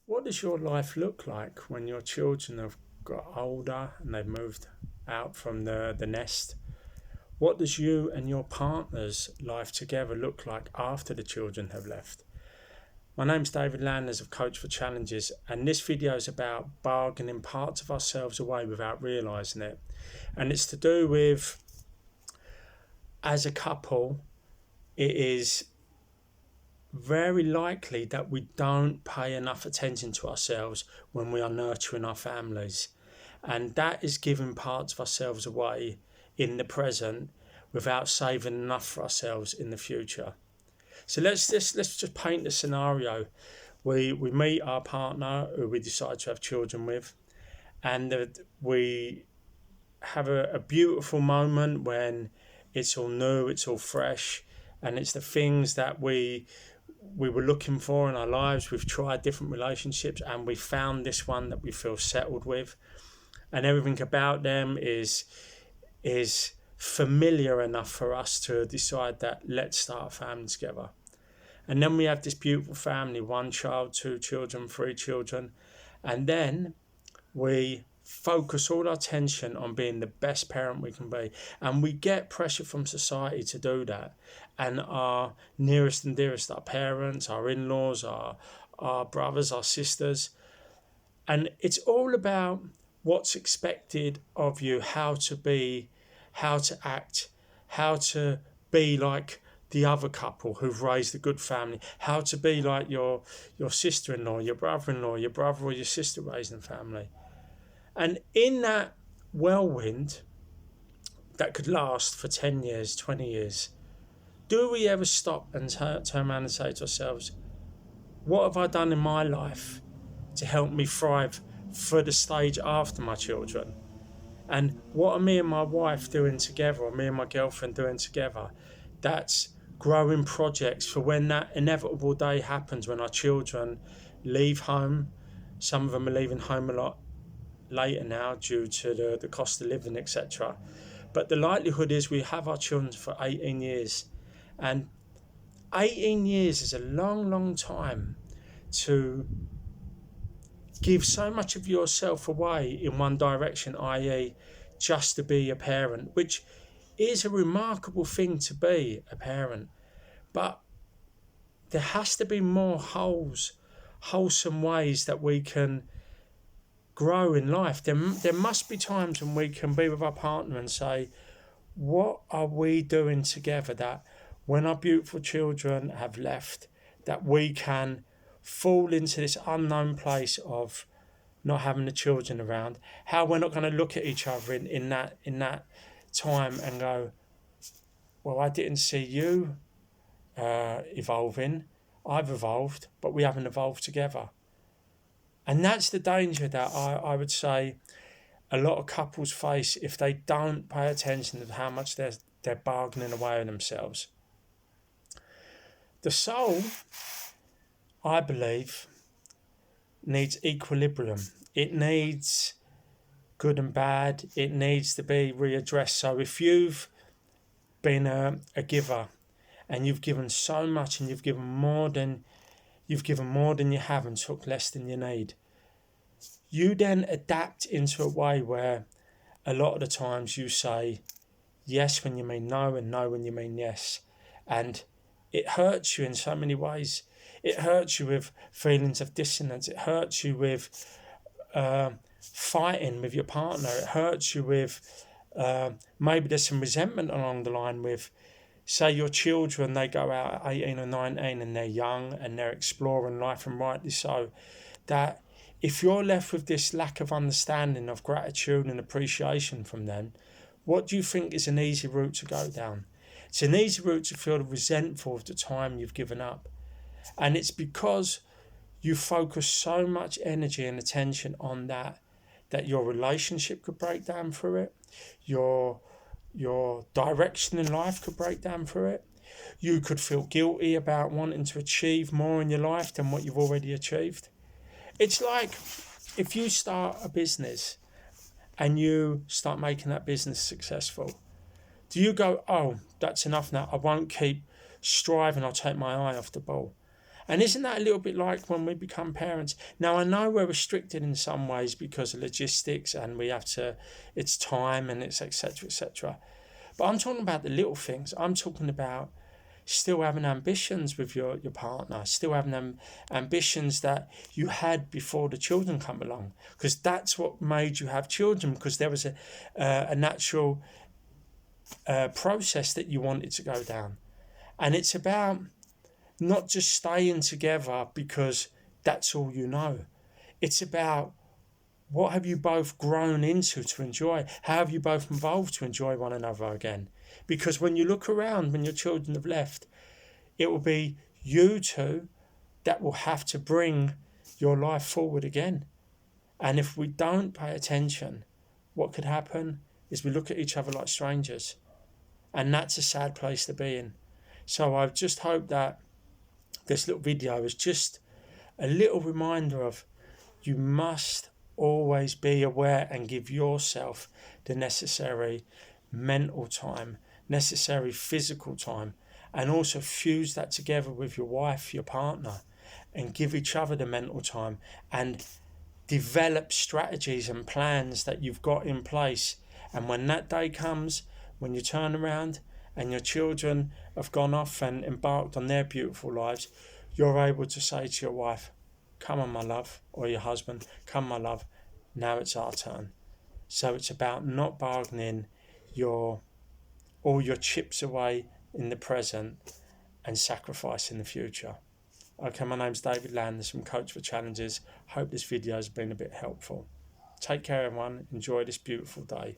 What does your life look like when your children have got older and they've moved out from the nest? What does you and your partner's life together look like after the children have left? My name's David Landers of Coach for Challenges, and this video is about bargaining parts of ourselves away without realising it. And it's to do with, as a couple, it is very likely that we don't pay enough attention to ourselves when we are nurturing our families. And that is giving parts of ourselves away in the present without saving enough for ourselves in the future. So let's just paint a scenario. We meet our partner who we decide to have children with, and we have a beautiful moment when it's all new, it's all fresh, and it's the things that we were looking for in our lives. We've tried different relationships and we found this one that we feel settled with, and everything about them is familiar enough for us to decide that let's start a family together. And then we have this beautiful family, 1 child, 2 children, 3 children, and then we focus all our attention on being the best parent we can be, and we get pressure from society to do that. And our nearest and dearest, our parents, our in-laws, our brothers, our sisters, and it's all about what's expected of you, how to be, how to act, how to be like the other couple who've raised a good family, how to be like your sister-in-law, your brother-in-law, your brother or your sister raising a family. And in that whirlwind that could last for 10 years, 20 years, do we ever stop and turn around and say to ourselves, what have I done in my life to help me thrive for the stage after my children? And what are me and my wife doing together, or me and my girlfriend doing together, that's growing projects for when that inevitable day happens, when our children leave home. Some of them are leaving home a lot later now due to the cost of living, etc. But the likelihood is we have our children for 18 years. And 18 years is a long, long time to give so much of yourself away in one direction, i.e. just to be a parent, which is a remarkable thing to be a parent. But there has to be more wholesome ways that we can grow in life. There must be times when we can be with our partner and say, what are we doing together that when our beautiful children have left, that we can fall into this unknown place of not having the children around, how we're not going to look at each other in that time and go, well, I didn't see you evolving, I've evolved, but we haven't evolved together. And that's the danger that I would say a lot of couples face if they don't pay attention to how much they're bargaining away on themselves. The soul, I believe, needs equilibrium. It needs good and bad. It needs to be readdressed. So if you've been a giver and you've given so much and you've given more than you have and took less than you need, you then adapt into a way where a lot of the times you say yes when you mean no and no when you mean yes. And it hurts you in so many ways. It hurts you with feelings of dissonance. It hurts you with fighting with your partner. It hurts you with maybe there's some resentment along the line with, say, your children, they go out at 18 or 19 and they're young and they're exploring life, and rightly so, that if you're left with this lack of understanding of gratitude and appreciation from them, what do you think is an easy route to go down? It's an easy route to feel resentful of the time you've given up. And it's because you focus so much energy and attention on that your relationship could break down through it. Your direction in life could break down through it. You could feel guilty about wanting to achieve more in your life than what you've already achieved. It's like if you start a business and you start making that business successful, do you go, oh, that's enough now, I won't keep striving, I'll take my eye off the ball? And isn't that a little bit like when we become parents? Now, I know we're restricted in some ways because of logistics, and we have to, it's time and it's etc., etc. But I'm talking about the little things. I'm talking about still having ambitions with your partner, still having ambitions that you had before the children come along, because that's what made you have children, because there was a natural process that you wanted to go down. And it's about not just staying together because that's all you know. It's about what have you both grown into to enjoy? How have you both evolved to enjoy one another again? Because when you look around, when your children have left, it will be you two that will have to bring your life forward again. And if we don't pay attention, what could happen is we look at each other like strangers. And that's a sad place to be in. So I just hope that this little video is just a little reminder of you must always be aware and give yourself the necessary mental time, necessary physical time, and also fuse that together with your wife, your partner, and give each other the mental time and develop strategies and plans that you've got in place. And when that day comes, when you turn around and your children have gone off and embarked on their beautiful lives, you're able to say to your wife, come on, my love, or your husband, come, my love, now it's our turn. So it's about not bargaining all your chips away in the present and sacrificing the future. Okay, my name's David Landers from Coach for Challenges. Hope this video has been a bit helpful. Take care, everyone. Enjoy this beautiful day.